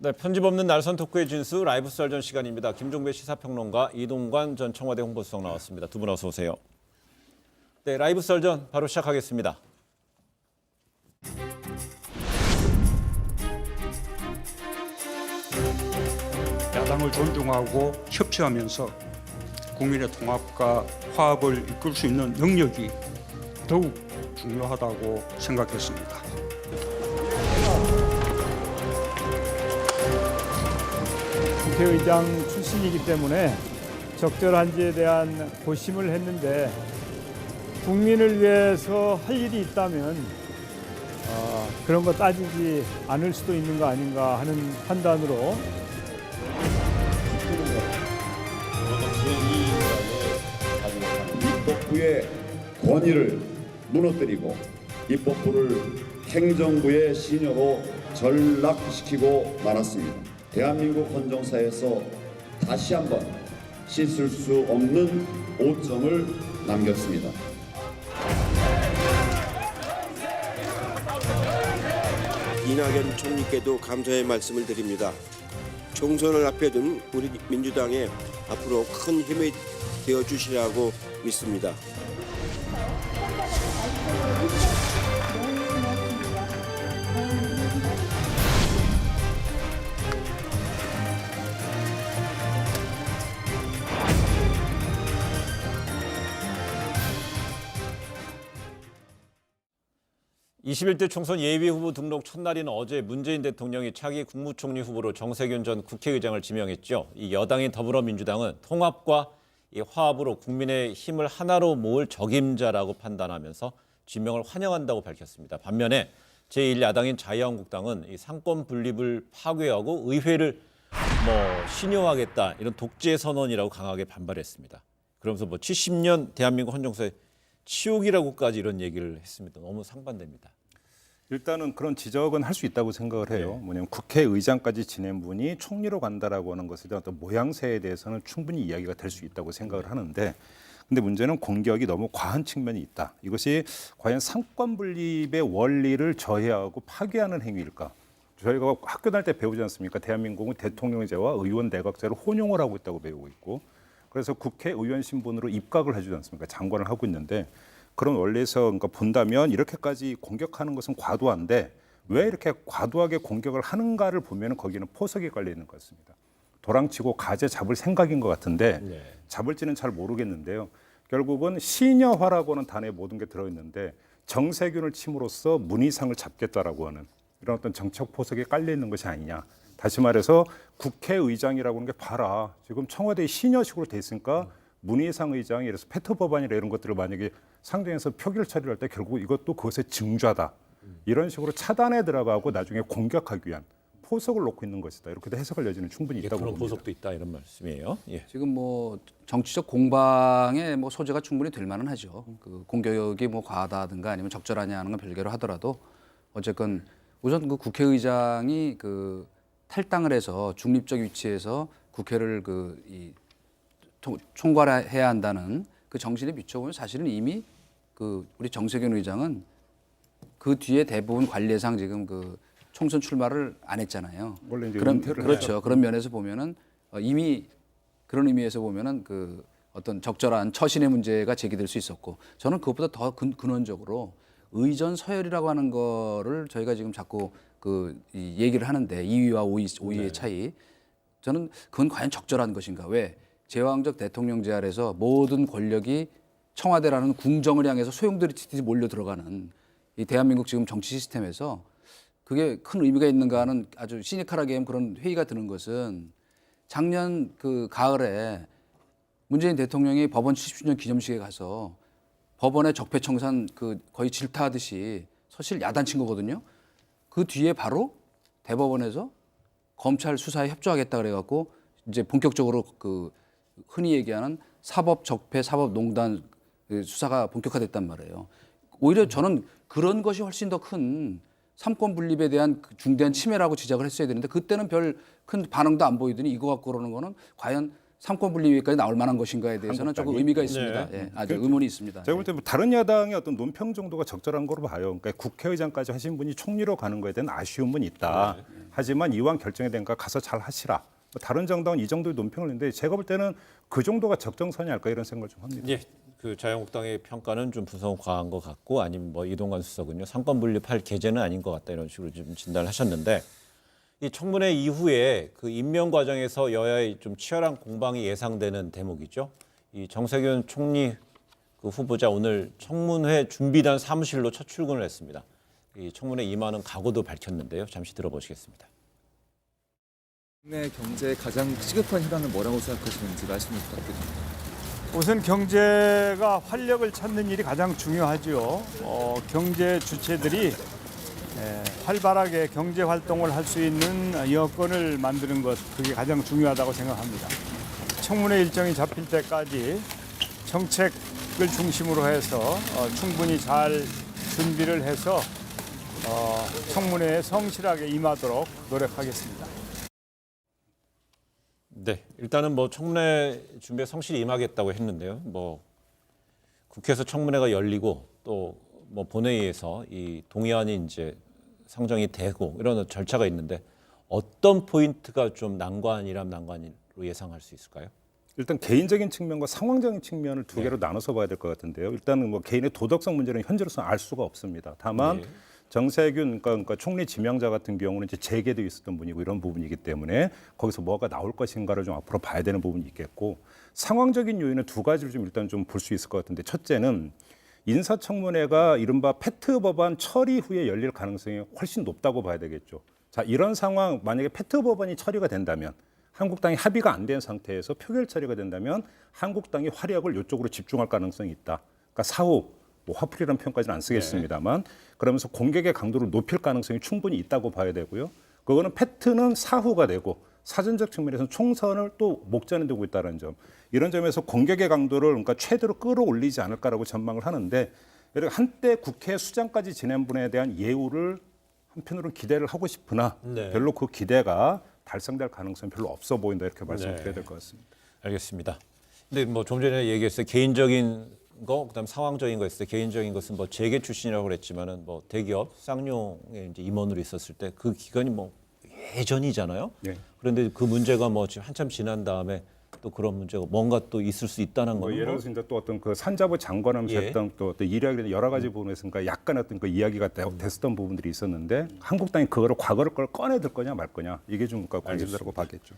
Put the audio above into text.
네, 편집 없는 날선 토크의 진수 라이브 썰전 시간입니다. 김종배 시사평론가, 이동관 전 청와대 홍보수석 나왔습니다. 두 분 어서 오세요. 네, 라이브 썰전 바로 시작하겠습니다. 야당을 존중하고 협치하면서 국민의 통합과 화합을 이끌 수 있는 능력이 더욱 중요하다고 생각했습니다. 국회의장 출신이기 때문에 적절한지에 대한 고심을 했는데 국민을 위해서 할 일이 있다면 그런 거 따지지 않을 수도 있는 거 아닌가 하는 판단으로 입법부의 권위를 무너뜨리고 입법부를 행정부의 신여로 전락시키고 말았습니다. 대한민국 헌정사에서 다시 한번 씻을 수 없는 오점을 남겼습니다. 이낙연 총리께도 감사의 말씀을 드립니다. 총선을 앞에 둔 우리 민주당에 앞으로 큰 힘이 되어주시라고 믿습니다. (21대) 총선 예비후보 등록 첫날인 어제 문재인 대통령이 차기 국무총리 후보로 정세균 전 국회의장을 지명했죠. 이 여당인 더불어민주당은 통합과 이 화합으로 국민의 힘을 하나로 모을 적임자라고 판단하면서 지명을 환영한다고 밝혔습니다. 반면에 제1야당인 자유한국당은 이 상권 분립을 파괴하고 의회를 신여하겠다 이런 독재 선언이라고 강하게 반발했습니다. 그러면서 70년 대한민국 헌정사의 치욕이라고까지 이런 얘기를 했습니다. 너무 상반됩니다. 일단은 그런 지적은 할 수 있다고 생각을 해요. 뭐냐면 국회의장까지 지낸 분이 총리로 간다라고 하는 것에 대한 어떤 모양새에 대해서는 충분히 이야기가 될 수 있다고 생각을 하는데, 근데 문제는 공격이 너무 과한 측면이 있다. 이것이 과연 상권 분립의 원리를 저해하고 파괴하는 행위일까? 저희가 학교 다닐 때 배우지 않습니까? 대한민국은 대통령제와 의원 내각제를 혼용을 하고 있다고 배우고 있고, 그래서 국회의원 신분으로 입각을 해주지 않습니까? 장관을 하고 있는데, 그런 원리에서 그러니까 본다면 이렇게까지 공격하는 것은 과도한데 왜 이렇게 과도하게 공격을 하는가를 보면 거기는 포석이 깔려 있는 것 같습니다. 도랑치고 가재 잡을 생각인 것 같은데 잡을지는 잘 모르겠는데요. 결국은 신여화라고 하는 단어에 모든 게 들어있는데 정세균을 침으로써 문희상을 잡겠다라고 하는 이런 어떤 정책 포석이 깔려 있는 것이 아니냐. 다시 말해서 국회의장이라고 하는 게 봐라. 지금 청와대의 신여식으로 돼 있으니까 문희상 의장이 이래서 페터 법안이나 이런 것들을 만약에 상정해서 표결 처리를 할 때 결국 이것도 그것의 증좌다. 이런 식으로 차단에 들어가고 나중에 공격하기 위한 포석을 놓고 있는 것이다. 이렇게도 해석할 여지는 충분히 있다고 그런 봅니다. 포석도 있다 이런 말씀이에요. 예. 지금 정치적 공방의 소재가 충분히 될 만은 하죠. 그 공격이 과하다든가 아니면 적절하냐 하는 건 별개로 하더라도 어쨌건 우선 그 국회의장이 그 탈당을 해서 중립적 위치에서 국회를 총괄해야 한다는 그 정신에 비춰보면 사실은 이미 그 우리 정세균 의장은 그 뒤에 대부분 관례상 지금 그 총선 출마를 안 했잖아요. 원래 이제 그렇죠. 했죠. 그런 면에서 보면은 이미 그런 의미에서 보면은 그 어떤 적절한 처신의 문제가 제기될 수 있었고, 저는 그것보다 더 근원적으로 의전 서열이라고 하는 거를 저희가 지금 자꾸 이 얘기를 하는데 2위와 5위의 차이, 저는 그건 과연 적절한 것인가? 왜 제왕적 대통령제 아래서 모든 권력이 청와대라는 궁정을 향해서 소용돌이치듯이 몰려 들어가는 이 대한민국 지금 정치 시스템에서 그게 큰 의미가 있는가 하는 아주 시니컬하게 그런 회의가 드는 것은, 작년 그 가을에 문재인 대통령이 법원 70주년 기념식에 가서 법원의 적폐청산 거의 질타하듯이 사실 야단친 거거든요. 그 뒤에 바로 대법원에서 검찰 수사에 협조하겠다 그래갖고 이제 본격적으로 흔히 얘기하는 사법적폐, 사법농단 수사가 본격화됐단 말이에요. 오히려 저는 그런 것이 훨씬 더 큰 삼권 분립에 대한 중대한 침해라고 지적을 했어야 되는데, 그때는 별 큰 반응도 안 보이더니 이거 갖고 그러는 거는 과연 삼권 분립위까지 나올 만한 것인가에 대해서는 조금 한국당이? 의미가 있습니다. 예, 아주 의문이 있습니다. 제가 볼 때 다른 야당의 어떤 논평 정도가 적절한 거로 봐요. 그러니까 국회의장까지 하신 분이 총리로 가는 거에 대한 아쉬움은 있다. 하지만 이왕 결정이 된 거 가서 잘 하시라. 뭐 다른 정당은 이 정도의 논평을 했는데 제가 볼 때는 그 정도가 적정선이 아닐까 이런 생각을 좀 합니다. 예, 그 자유한국당의 평가는 좀 분석 과한 것 같고 아니면 뭐 이동관 수석은요 상권 분립할 계제는 아닌 것 같다 이런 식으로 좀 진단을 하셨는데 이 청문회 이후에 그 임명 과정에서 여야의 좀 치열한 공방이 예상되는 대목이죠. 이 정세균 총리 그 후보자 오늘 청문회 준비단 사무실로 첫 출근을 했습니다. 이 청문회 임하는 각오도 밝혔는데요. 잠시 들어보시겠습니다. 국내 경제의 가장 시급한 현안은 뭐라고 생각하시는지 말씀을 부탁드립니다. 우선 경제가 활력을 찾는 일이 가장 중요하죠. 경제 주체들이 활발하게 경제 활동을 할 수 있는 여건을 만드는 것, 그게 가장 중요하다고 생각합니다. 청문회 일정이 잡힐 때까지 정책을 중심으로 해서 충분히 잘 준비를 해서 청문회에 성실하게 임하도록 노력하겠습니다. 네, 일단은 뭐 청문회 준비에 성실히 임하겠다고 했는데요. 뭐 국회에서 청문회가 열리고 또 뭐 본회의에서 이 동의안이 이제 상정이 되고 이런 절차가 있는데 어떤 포인트가 좀 난관이라면 난관으로 예상할 수 있을까요? 일단 개인적인 측면과 상황적인 측면을 두 개로 나눠서 봐야 될 것 같은데요. 일단은 뭐 개인의 도덕성 문제는 현재로서는 알 수가 없습니다. 다만 정세균 그러니까 총리 지명자 같은 경우는 이제 재계도 있었던 분이고 이런 부분이기 때문에 거기서 뭐가 나올 것인가를 좀 앞으로 봐야 되는 부분이 있겠고 상황적인 요인은 두 가지를 좀 일단 좀 볼 수 있을 것 같은데 첫째는 인사청문회가 이른바 페트 법안 처리 후에 열릴 가능성이 훨씬 높다고 봐야 되겠죠. 자, 이런 상황 만약에 페트 법안이 처리가 된다면 한국당이 합의가 안 된 상태에서 표결 처리가 된다면 한국당이 화력을 이쪽으로 집중할 가능성이 있다. 그러니까 사후 뭐 화풀이라는 표현까지는 안 쓰겠습니다만 그러면서 공격의 강도를 높일 가능성이 충분히 있다고 봐야 되고요. 그거는 페트는 사후가 되고 사전적 측면에서는 총선을 또 목전에 두고 있다는 점. 이런 점에서 공격의 강도를 그러니까 최대로 끌어올리지 않을까라고 전망을 하는데 한때 국회 수장까지 지낸 분에 대한 예우를 한편으로는 기대를 하고 싶으나 별로 그 기대가 달성될 가능성이 별로 없어 보인다 이렇게 말씀드려야 될 것 같습니다. 알겠습니다. 근데 뭐 좀 전에 얘기했어요. 개인적인 거, 그다음 상황적인 거 있어요. 개인적인 것은 뭐 재계 출신이라고 그랬지만은 뭐 대기업 쌍용에 이제 임원으로 있었을 때 그 기간이 뭐 예전이잖아요. 네. 그런데 그 문제가 뭐 지금 한참 지난 다음에 또 그런 문제가 뭔가 또 있을 수 있다는 뭐 거는 예를 들어서 이제 또 어떤 그 산자부 장관하면서 했던 또 어떤 이력이나 여러 가지 부분에서 그러니까 약간 어떤 그 이야기가 됐었던 부분들이 있었는데 한국당이 그거를 과거를 걸 꺼내들 거냐 말 거냐 이게 좀 관심사라고 봐겠죠.